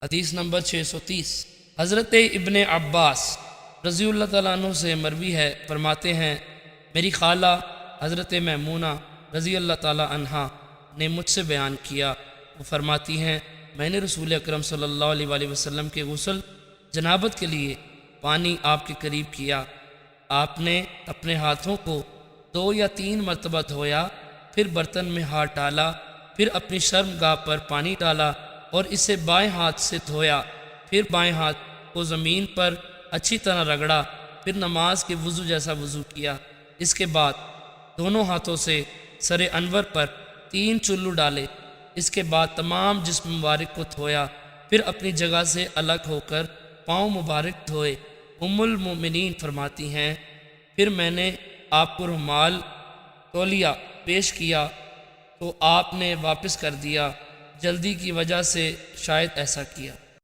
حدیث نمبر 630۔ حضرت ابن عباس رضی اللہ تعالیٰ عنہ سے مروی ہے، فرماتے ہیں میری خالہ حضرت میمونہ رضی اللہ تعالیٰ عنہا نے مجھ سے بیان کیا، وہ فرماتی ہیں میں نے رسول اکرم صلی اللہ علیہ وآلہ وسلم کے غسل جنابت کے لیے پانی آپ کے قریب کیا۔ آپ نے اپنے ہاتھوں کو 2 یا 3 مرتبہ دھویا، پھر برتن میں ہاتھ ڈالا، پھر اپنی شرم گاہ پر پانی ڈالا اور اسے بائیں ہاتھ سے دھویا، پھر بائیں ہاتھ کو زمین پر اچھی طرح رگڑا، پھر نماز کے وضو جیسا وضو کیا۔ اس کے بعد دونوں ہاتھوں سے سر انور پر 3 چلو ڈالے۔ اس کے بعد تمام جسم مبارک کو دھویا، پھر اپنی جگہ سے الگ ہو کر پاؤں مبارک دھوئے۔ ام المومنین فرماتی ہیں پھر میں نے آپ کو رومال تولیہ پیش کیا تو آپ نے واپس کر دیا، جلدی کی وجہ سے شاید ایسا کیا۔